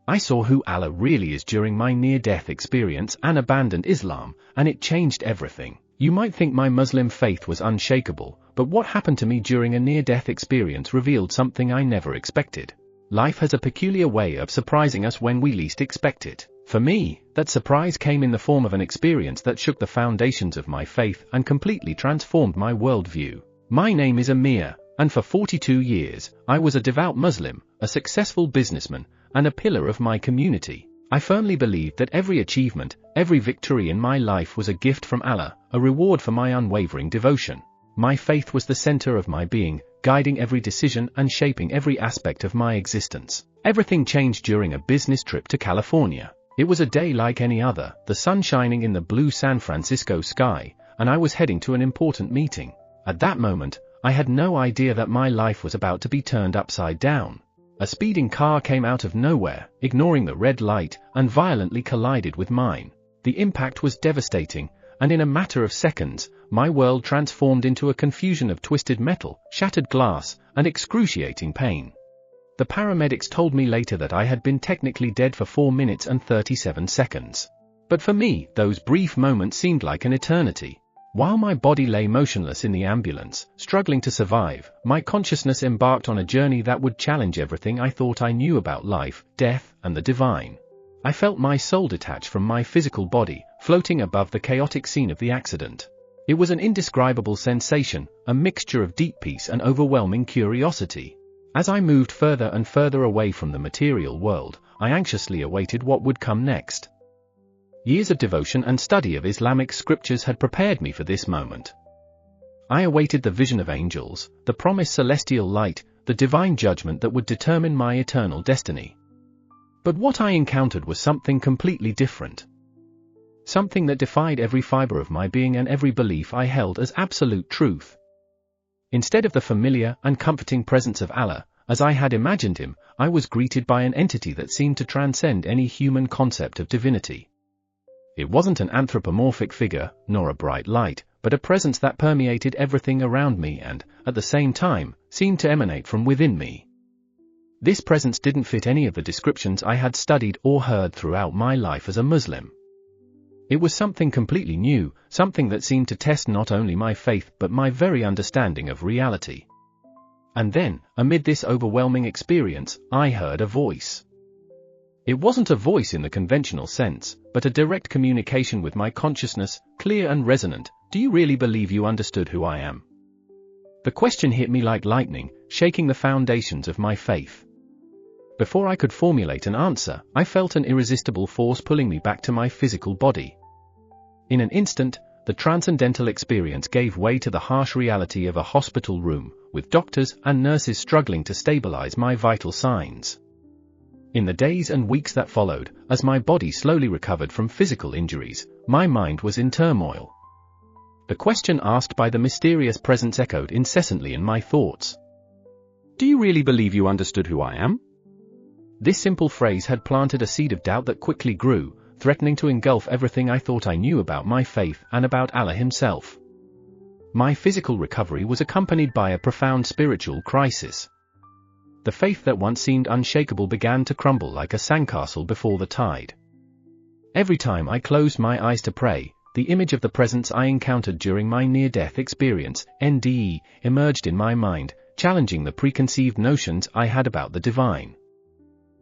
I saw who Allah really is during my near-death experience and abandoned Islam, and it changed everything. You might think my Muslim faith was unshakable, but what happened to me during a near-death experience revealed something I never expected. Life has a peculiar way of surprising us when we least expect it. For me, that surprise came in the form of an experience that shook the foundations of my faith and completely transformed my worldview. My name is Amir, and for 42 years, I was a devout Muslim, a successful businessman, and a pillar of my community. I firmly believed that every achievement, every victory in my life was a gift from Allah, a reward for my unwavering devotion. My faith was the center of my being, guiding every decision and shaping every aspect of my existence. Everything changed during a business trip to California. It was a day like any other, the sun shining in the blue San Francisco sky, and I was heading to an important meeting. At that moment, I had no idea that my life was about to be turned upside down. A speeding car came out of nowhere, ignoring the red light, and violently collided with mine. The impact was devastating, and in a matter of seconds, my world transformed into a confusion of twisted metal, shattered glass, and excruciating pain. The paramedics told me later that I had been technically dead for 4 minutes and 37 seconds. But for me, those brief moments seemed like an eternity. While my body lay motionless in the ambulance, struggling to survive, my consciousness embarked on a journey that would challenge everything I thought I knew about life, death, and the divine. I felt my soul detach from my physical body, floating above the chaotic scene of the accident. It was an indescribable sensation, a mixture of deep peace and overwhelming curiosity. As I moved further and further away from the material world, I anxiously awaited what would come next. Years of devotion and study of Islamic scriptures had prepared me for this moment. I awaited the vision of angels, the promised celestial light, the divine judgment that would determine my eternal destiny. But what I encountered was something completely different. Something that defied every fiber of my being and every belief I held as absolute truth. Instead of the familiar and comforting presence of Allah, as I had imagined him, I was greeted by an entity that seemed to transcend any human concept of divinity. It wasn't an anthropomorphic figure, nor a bright light, but a presence that permeated everything around me and, at the same time, seemed to emanate from within me. This presence didn't fit any of the descriptions I had studied or heard throughout my life as a Muslim. It was something completely new, something that seemed to test not only my faith but my very understanding of reality. And then, amid this overwhelming experience, I heard a voice. It wasn't a voice in the conventional sense, but a direct communication with my consciousness, clear and resonant. Do you really believe you understood who I am? The question hit me like lightning, shaking the foundations of my faith. Before I could formulate an answer, I felt an irresistible force pulling me back to my physical body. In an instant, the transcendental experience gave way to the harsh reality of a hospital room, with doctors and nurses struggling to stabilize my vital signs. In the days and weeks that followed, as my body slowly recovered from physical injuries, my mind was in turmoil. The question asked by the mysterious presence echoed incessantly in my thoughts. Do you really believe you understood who I am? This simple phrase had planted a seed of doubt that quickly grew, threatening to engulf everything I thought I knew about my faith and about Allah himself. My physical recovery was accompanied by a profound spiritual crisis. The faith that once seemed unshakable began to crumble like a sandcastle before the tide. Every time I closed my eyes to pray, the image of the presence I encountered during my near-death experience, NDE, emerged in my mind, challenging the preconceived notions I had about the divine.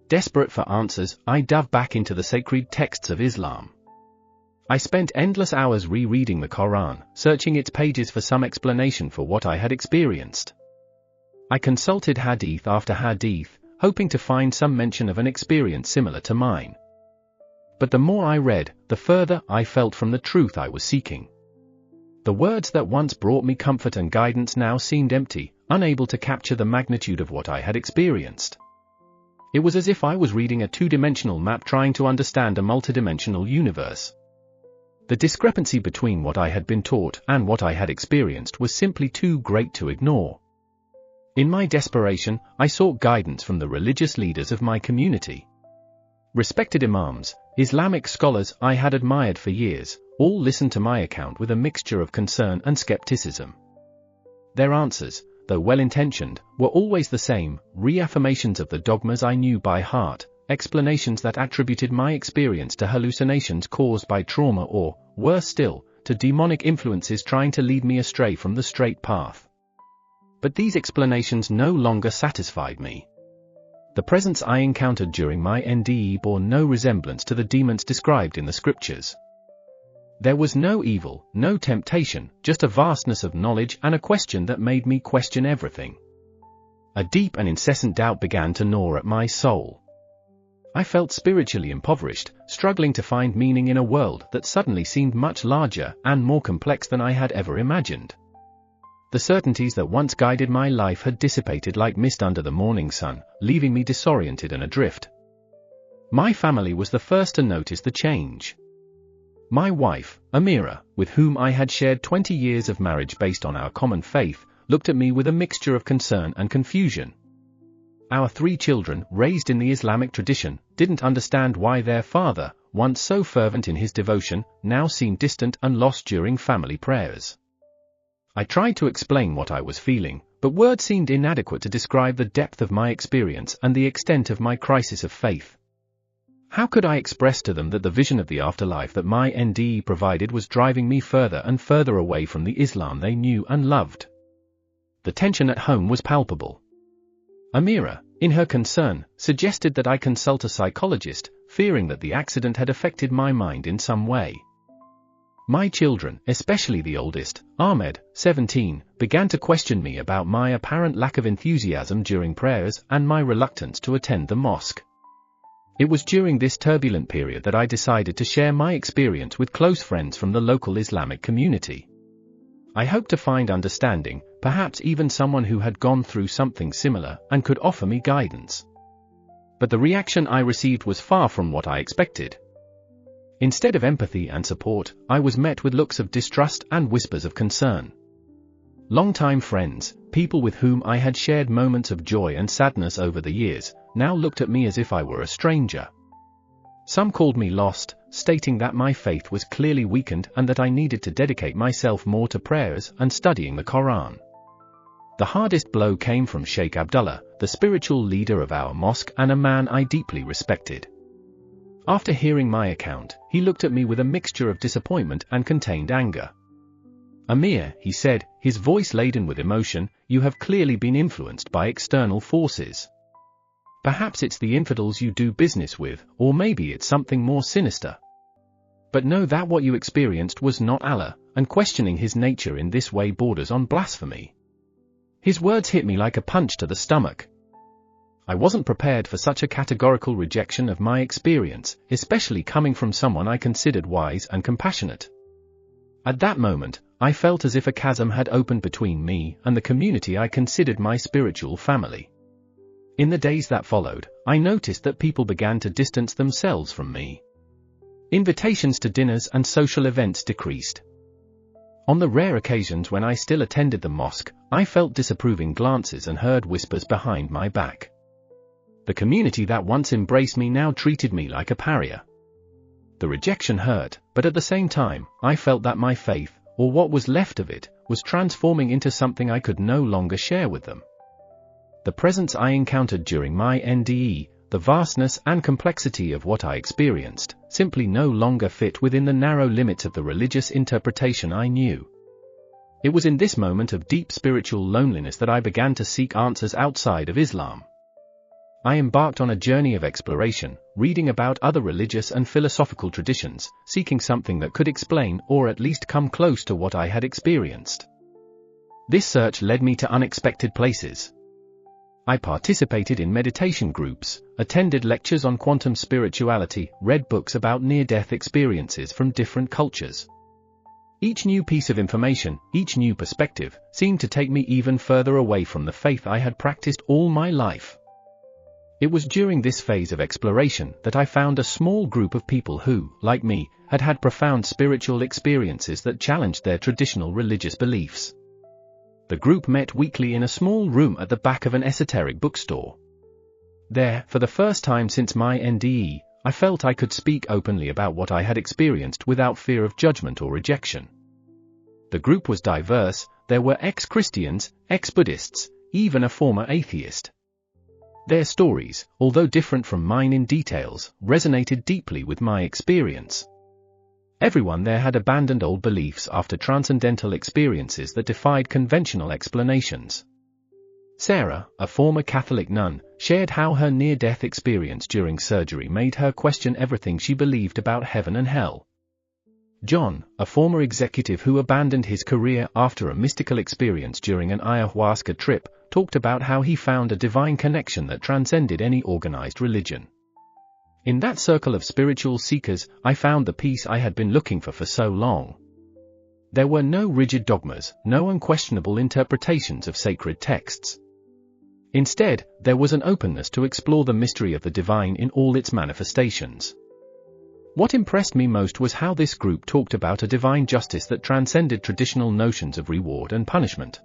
Desperate for answers, I dove back into the sacred texts of Islam. I spent endless hours rereading the Quran, searching its pages for some explanation for what I had experienced. I consulted hadith after hadith, hoping to find some mention of an experience similar to mine. But the more I read, the further I felt from the truth I was seeking. The words that once brought me comfort and guidance now seemed empty, unable to capture the magnitude of what I had experienced. It was as if I was reading a two-dimensional map trying to understand a multidimensional universe. The discrepancy between what I had been taught and what I had experienced was simply too great to ignore. In my desperation, I sought guidance from the religious leaders of my community. Respected imams, Islamic scholars I had admired for years, all listened to my account with a mixture of concern and skepticism. Their answers, though well-intentioned, were always the same, reaffirmations of the dogmas I knew by heart, explanations that attributed my experience to hallucinations caused by trauma or, worse still, to demonic influences trying to lead me astray from the straight path. But these explanations no longer satisfied me. The presence I encountered during my NDE bore no resemblance to the demons described in the scriptures. There was no evil, no temptation, just a vastness of knowledge and a question that made me question everything. A deep and incessant doubt began to gnaw at my soul. I felt spiritually impoverished, struggling to find meaning in a world that suddenly seemed much larger and more complex than I had ever imagined. The certainties that once guided my life had dissipated like mist under the morning sun, leaving me disoriented and adrift. My family was the first to notice the change. My wife, Amira, with whom I had shared 20 years of marriage based on our common faith, looked at me with a mixture of concern and confusion. Our 3 children, raised in the Islamic tradition, didn't understand why their father, once so fervent in his devotion, now seemed distant and lost during family prayers. I tried to explain what I was feeling, but words seemed inadequate to describe the depth of my experience and the extent of my crisis of faith. How could I express to them that the vision of the afterlife that my NDE provided was driving me further and further away from the Islam they knew and loved? The tension at home was palpable. Amira, in her concern, suggested that I consult a psychologist, fearing that the accident had affected my mind in some way. My children, especially the oldest, Ahmed, 17, began to question me about my apparent lack of enthusiasm during prayers and my reluctance to attend the mosque. It was during this turbulent period that I decided to share my experience with close friends from the local Islamic community. I hoped to find understanding, perhaps even someone who had gone through something similar and could offer me guidance. But the reaction I received was far from what I expected. Instead of empathy and support, I was met with looks of distrust and whispers of concern. Longtime friends, people with whom I had shared moments of joy and sadness over the years, now looked at me as if I were a stranger. Some called me lost, stating that my faith was clearly weakened and that I needed to dedicate myself more to prayers and studying the Quran. The hardest blow came from Sheikh Abdullah, the spiritual leader of our mosque and a man I deeply respected. After hearing my account, he looked at me with a mixture of disappointment and contained anger. "Amir," he said, his voice laden with emotion, "you have clearly been influenced by external forces. Perhaps it's the infidels you do business with, or maybe it's something more sinister. But know that what you experienced was not Allah, and questioning his nature in this way borders on blasphemy." His words hit me like a punch to the stomach. I wasn't prepared for such a categorical rejection of my experience, especially coming from someone I considered wise and compassionate. At that moment, I felt as if a chasm had opened between me and the community I considered my spiritual family. In the days that followed, I noticed that people began to distance themselves from me. Invitations to dinners and social events decreased. On the rare occasions when I still attended the mosque, I felt disapproving glances and heard whispers behind my back. The community that once embraced me now treated me like a pariah. The rejection hurt, but at the same time, I felt that my faith, or what was left of it, was transforming into something I could no longer share with them. The presence I encountered during my NDE, the vastness and complexity of what I experienced, simply no longer fit within the narrow limits of the religious interpretation I knew. It was in this moment of deep spiritual loneliness that I began to seek answers outside of Islam. I embarked on a journey of exploration, reading about other religious and philosophical traditions, seeking something that could explain or at least come close to what I had experienced. This search led me to unexpected places. I participated in meditation groups, attended lectures on quantum spirituality, read books about near-death experiences from different cultures. Each new piece of information, each new perspective, seemed to take me even further away from the faith I had practiced all my life. It was during this phase of exploration that I found a small group of people who, like me, had had profound spiritual experiences that challenged their traditional religious beliefs. The group met weekly in a small room at the back of an esoteric bookstore. There, for the first time since my NDE, I felt I could speak openly about what I had experienced without fear of judgment or rejection. The group was diverse. There were ex-Christians, ex-Buddhists, even a former atheist. Their stories, although different from mine in details, resonated deeply with my experience. Everyone there had abandoned old beliefs after transcendental experiences that defied conventional explanations. Sarah, a former Catholic nun, shared how her near-death experience during surgery made her question everything she believed about heaven and hell. John, a former executive who abandoned his career after a mystical experience during an ayahuasca trip, talked about how he found a divine connection that transcended any organized religion. In that circle of spiritual seekers, I found the peace I had been looking for so long. There were no rigid dogmas, no unquestionable interpretations of sacred texts. Instead, there was an openness to explore the mystery of the divine in all its manifestations. What impressed me most was how this group talked about a divine justice that transcended traditional notions of reward and punishment.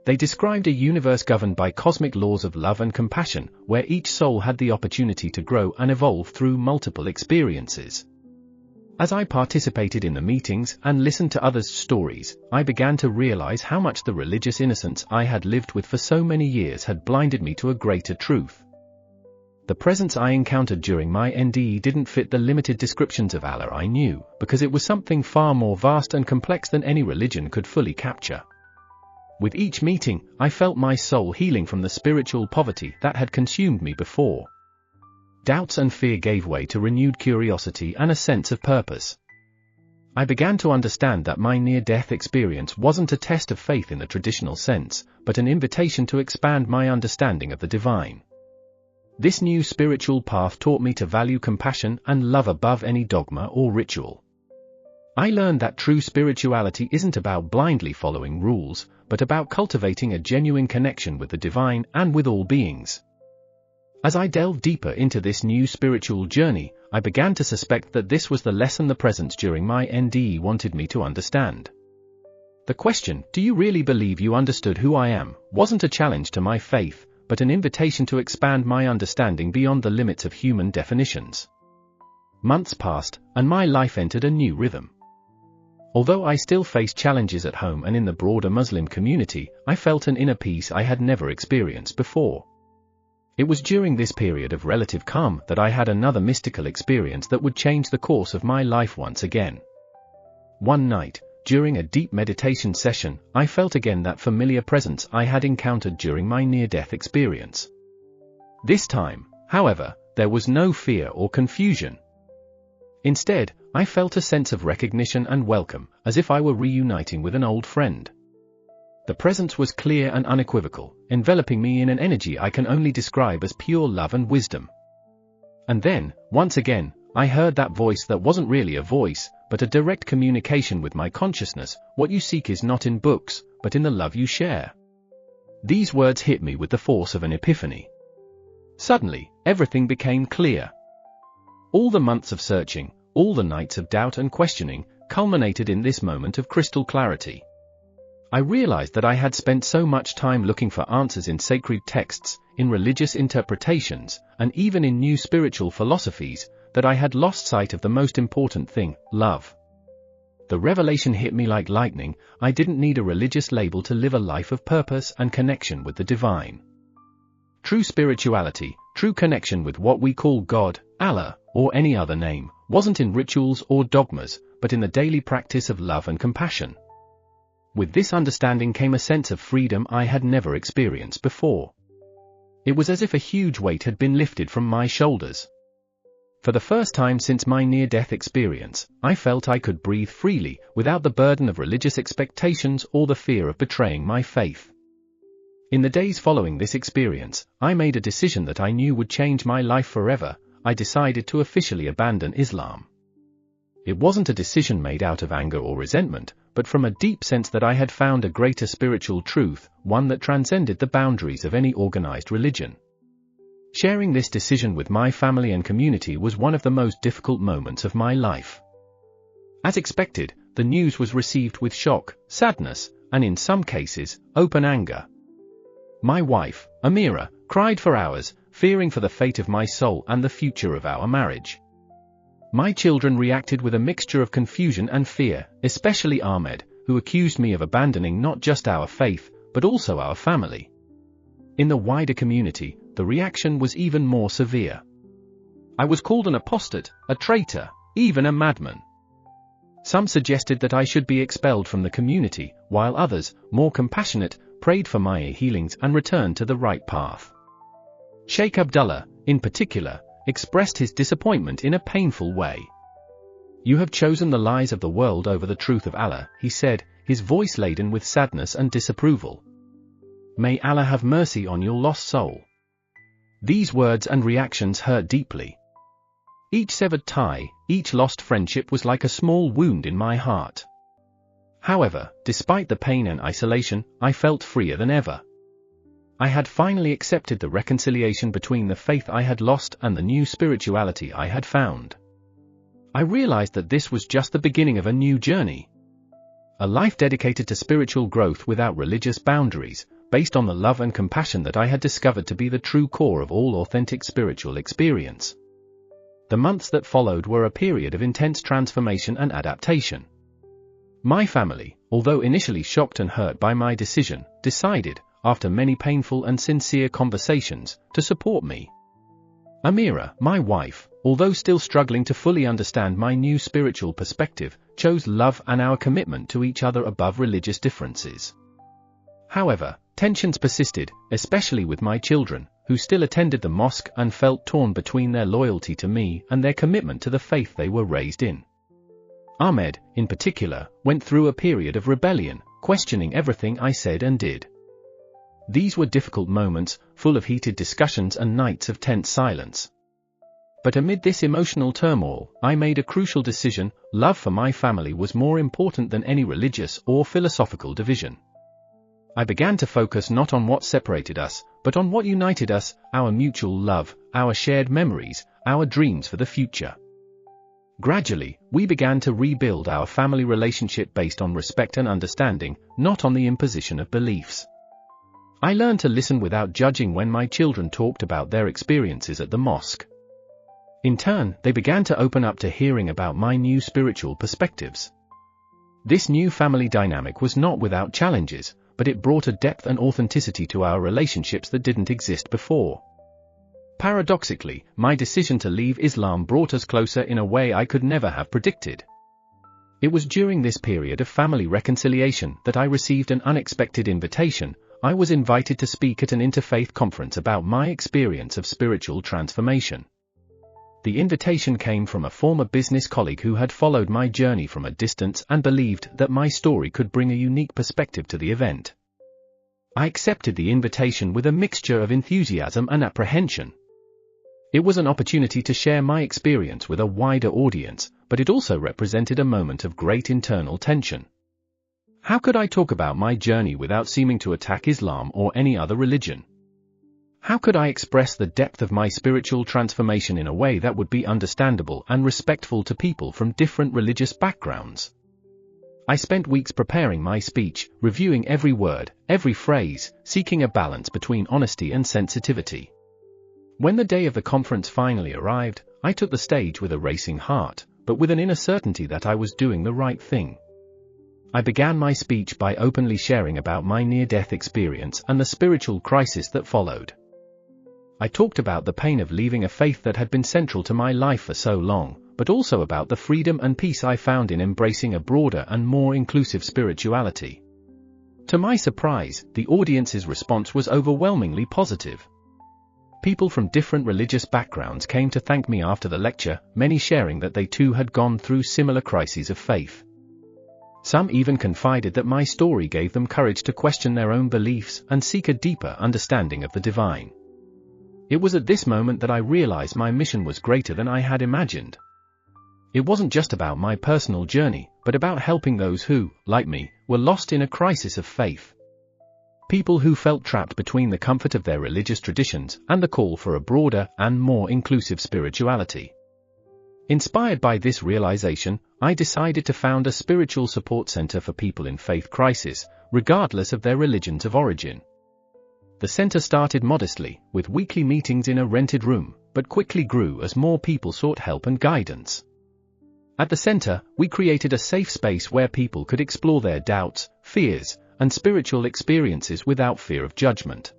They described a universe governed by cosmic laws of love and compassion, where each soul had the opportunity to grow and evolve through multiple experiences. As I participated in the meetings and listened to others' stories, I began to realize how much the religious innocence I had lived with for so many years had blinded me to a greater truth. The presence I encountered during my NDE didn't fit the limited descriptions of Allah I knew, because it was something far more vast and complex than any religion could fully capture. With each meeting, I felt my soul healing from the spiritual poverty that had consumed me before. Doubts and fear gave way to renewed curiosity and a sense of purpose. I began to understand that my near-death experience wasn't a test of faith in the traditional sense, but an invitation to expand my understanding of the divine. This new spiritual path taught me to value compassion and love above any dogma or ritual. I learned that true spirituality isn't about blindly following rules, but about cultivating a genuine connection with the divine and with all beings. As I delved deeper into this new spiritual journey, I began to suspect that this was the lesson the presence during my NDE wanted me to understand. The question, "Do you really believe you understood who I am?" wasn't a challenge to my faith, but an invitation to expand my understanding beyond the limits of human definitions. Months passed, and my life entered a new rhythm. Although I still faced challenges at home and in the broader Muslim community, I felt an inner peace I had never experienced before. It was during this period of relative calm that I had another mystical experience that would change the course of my life once again. One night, during a deep meditation session, I felt again that familiar presence I had encountered during my near-death experience. This time, however, there was no fear or confusion. Instead, I felt a sense of recognition and welcome, as if I were reuniting with an old friend. The presence was clear and unequivocal, enveloping me in an energy I can only describe as pure love and wisdom. And then, once again, I heard that voice that wasn't really a voice, but a direct communication with my consciousness. "What you seek is not in books, but in the love you share." These words hit me with the force of an epiphany. Suddenly, everything became clear. All the months of searching, all the nights of doubt and questioning, culminated in this moment of crystal clarity. I realized that I had spent so much time looking for answers in sacred texts, in religious interpretations, and even in new spiritual philosophies, that I had lost sight of the most important thing, love. The revelation hit me like lightning. I didn't need a religious label to live a life of purpose and connection with the divine. True spirituality, true connection with what we call God, Allah, or any other name, wasn't in rituals or dogmas, but in the daily practice of love and compassion. With this understanding came a sense of freedom I had never experienced before. It was as if a huge weight had been lifted from my shoulders. For the first time since my near-death experience, I felt I could breathe freely, without the burden of religious expectations or the fear of betraying my faith. In the days following this experience, I made a decision that I knew would change my life forever. I decided to officially abandon Islam. It wasn't a decision made out of anger or resentment, but from a deep sense that I had found a greater spiritual truth, one that transcended the boundaries of any organized religion. Sharing this decision with my family and community was one of the most difficult moments of my life. As expected, the news was received with shock, sadness, and in some cases, open anger. My wife, Amira, cried for hours, fearing for the fate of my soul and the future of our marriage. My children reacted with a mixture of confusion and fear, especially Ahmed, who accused me of abandoning not just our faith, but also our family. In the wider community, the reaction was even more severe. I was called an apostate, a traitor, even a madman. Some suggested that I should be expelled from the community, while others, more compassionate, prayed for my healings and returned to the right path. Sheikh Abdullah, in particular, expressed his disappointment in a painful way. "You have chosen the lies of the world over the truth of Allah," he said, his voice laden with sadness and disapproval. "May Allah have mercy on your lost soul." These words and reactions hurt deeply. Each severed tie, each lost friendship was like a small wound in my heart. However, despite the pain and isolation, I felt freer than ever. I had finally accepted the reconciliation between the faith I had lost and the new spirituality I had found. I realized that this was just the beginning of a new journey. A life dedicated to spiritual growth without religious boundaries, based on the love and compassion that I had discovered to be the true core of all authentic spiritual experience. The months that followed were a period of intense transformation and adaptation. My family, although initially shocked and hurt by my decision, decided, after many painful and sincere conversations, to support me. Amira, my wife, although still struggling to fully understand my new spiritual perspective, chose love and our commitment to each other above religious differences. However, tensions persisted, especially with my children, who still attended the mosque and felt torn between their loyalty to me and their commitment to the faith they were raised in. Ahmed, in particular, went through a period of rebellion, questioning everything I said and did. These were difficult moments, full of heated discussions and nights of tense silence. But amid this emotional turmoil, I made a crucial decision: love for my family was more important than any religious or philosophical division. I began to focus not on what separated us, but on what united us: our mutual love, our shared memories, our dreams for the future. Gradually, we began to rebuild our family relationship based on respect and understanding, not on the imposition of beliefs. I learned to listen without judging when my children talked about their experiences at the mosque. In turn, they began to open up to hearing about my new spiritual perspectives. This new family dynamic was not without challenges, but it brought a depth and authenticity to our relationships that didn't exist before. Paradoxically, my decision to leave Islam brought us closer in a way I could never have predicted. It was during this period of family reconciliation that I received an unexpected invitation. I was invited to speak at an interfaith conference about my experience of spiritual transformation. The invitation came from a former business colleague who had followed my journey from a distance and believed that my story could bring a unique perspective to the event. I accepted the invitation with a mixture of enthusiasm and apprehension. It was an opportunity to share my experience with a wider audience, but it also represented a moment of great internal tension. How could I talk about my journey without seeming to attack Islam or any other religion? How could I express the depth of my spiritual transformation in a way that would be understandable and respectful to people from different religious backgrounds? I spent weeks preparing my speech, reviewing every word, every phrase, seeking a balance between honesty and sensitivity. When the day of the conference finally arrived, I took the stage with a racing heart, but with an inner certainty that I was doing the right thing. I began my speech by openly sharing about my near-death experience and the spiritual crisis that followed. I talked about the pain of leaving a faith that had been central to my life for so long, but also about the freedom and peace I found in embracing a broader and more inclusive spirituality. To my surprise, the audience's response was overwhelmingly positive. People from different religious backgrounds came to thank me after the lecture, many sharing that they too had gone through similar crises of faith. Some even confided that my story gave them courage to question their own beliefs and seek a deeper understanding of the divine. It was at this moment that I realized my mission was greater than I had imagined. It wasn't just about my personal journey, but about helping those who, like me, were lost in a crisis of faith. People who felt trapped between the comfort of their religious traditions and the call for a broader and more inclusive spirituality. Inspired by this realization, I decided to found a spiritual support center for people in faith crisis, regardless of their religions of origin. The center started modestly, with weekly meetings in a rented room, but quickly grew as more people sought help and guidance. At the center, we created a safe space where people could explore their doubts, fears, and spiritual experiences without fear of judgment.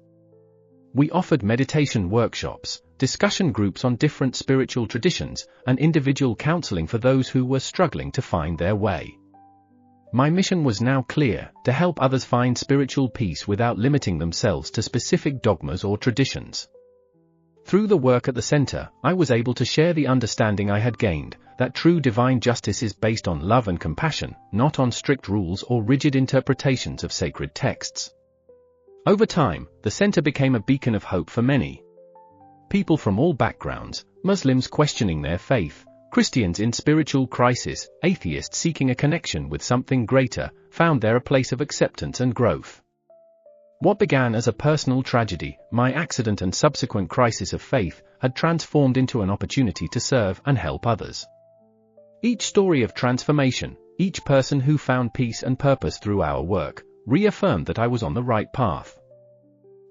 We offered meditation workshops, discussion groups on different spiritual traditions, and individual counseling for those who were struggling to find their way. My mission was now clear: to help others find spiritual peace without limiting themselves to specific dogmas or traditions. Through the work at the center, I was able to share the understanding I had gained, that true divine justice is based on love and compassion, not on strict rules or rigid interpretations of sacred texts. Over time, the center became a beacon of hope for many. People from all backgrounds, Muslims questioning their faith, Christians in spiritual crisis, atheists seeking a connection with something greater, found there a place of acceptance and growth. What began as a personal tragedy, my accident and subsequent crisis of faith, had transformed into an opportunity to serve and help others. Each story of transformation, each person who found peace and purpose through our work, reaffirmed that I was on the right path.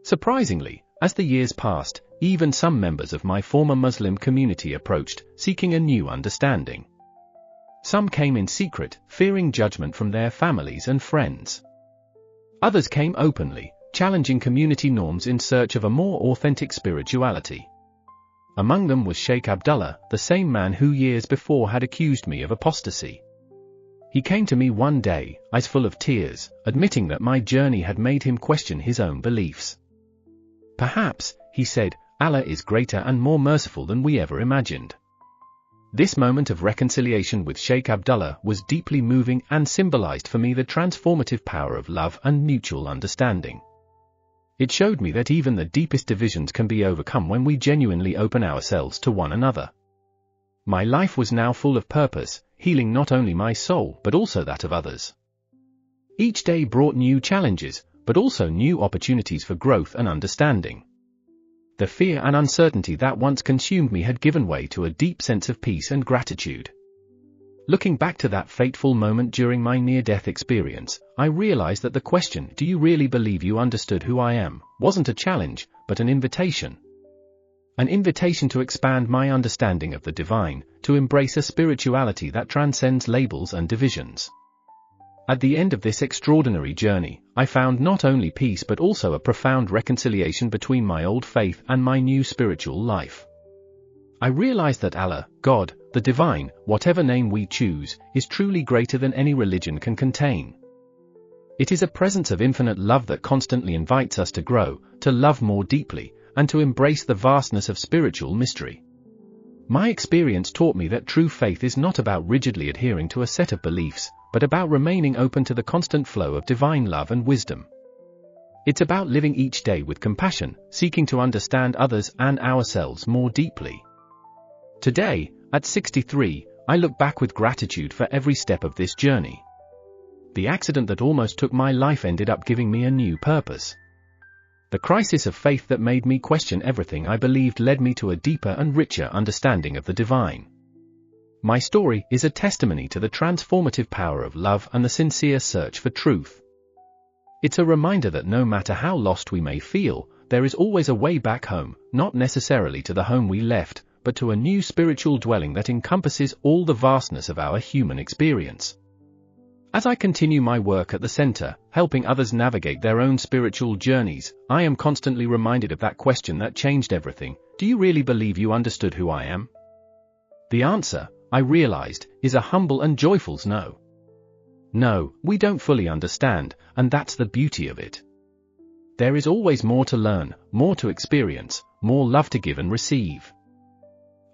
Surprisingly, as the years passed, even some members of my former Muslim community approached, seeking a new understanding. Some came in secret, fearing judgment from their families and friends. Others came openly, challenging community norms in search of a more authentic spirituality. Among them was Sheikh Abdullah, the same man who years before had accused me of apostasy. He came to me one day, eyes full of tears, admitting that my journey had made him question his own beliefs. Perhaps, he said, Allah is greater and more merciful than we ever imagined. This moment of reconciliation with Sheikh Abdullah was deeply moving and symbolized for me the transformative power of love and mutual understanding. It showed me that even the deepest divisions can be overcome when we genuinely open ourselves to one another. My life was now full of purpose, healing not only my soul but also that of others. Each day brought new challenges, but also new opportunities for growth and understanding. The fear and uncertainty that once consumed me had given way to a deep sense of peace and gratitude. Looking back to that fateful moment during my near-death experience, I realized that the question, "Do you really believe you understood who I am?" wasn't a challenge, but an invitation. An invitation to expand my understanding of the divine, to embrace a spirituality that transcends labels and divisions. At the end of this extraordinary journey, I found not only peace but also a profound reconciliation between my old faith and my new spiritual life. I realized that Allah, God, the divine, whatever name we choose, is truly greater than any religion can contain. It is a presence of infinite love that constantly invites us to grow, to love more deeply, and to embrace the vastness of spiritual mystery. My experience taught me that true faith is not about rigidly adhering to a set of beliefs, but about remaining open to the constant flow of divine love and wisdom. It's about living each day with compassion, seeking to understand others and ourselves more deeply. Today, at 63, I look back with gratitude for every step of this journey. The accident that almost took my life ended up giving me a new purpose. The crisis of faith that made me question everything I believed led me to a deeper and richer understanding of the divine. My story is a testimony to the transformative power of love and the sincere search for truth. It's a reminder that no matter how lost we may feel, there is always a way back home, not necessarily to the home we left, but to a new spiritual dwelling that encompasses all the vastness of our human experience. As I continue my work at the center, helping others navigate their own spiritual journeys, I am constantly reminded of that question that changed everything: do you really believe you understood who I am? The answer, I realized, is a humble and joyful no. No, we don't fully understand, and that's the beauty of it. There is always more to learn, more to experience, more love to give and receive.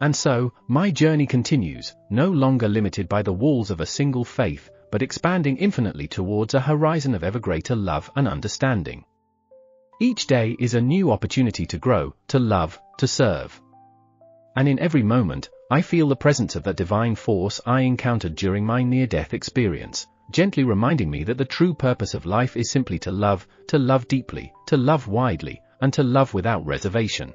And so, my journey continues, no longer limited by the walls of a single faith, but expanding infinitely towards a horizon of ever greater love and understanding. Each day is a new opportunity to grow, to love, to serve. And in every moment, I feel the presence of that divine force I encountered during my near-death experience, gently reminding me that the true purpose of life is simply to love deeply, to love widely, and to love without reservation.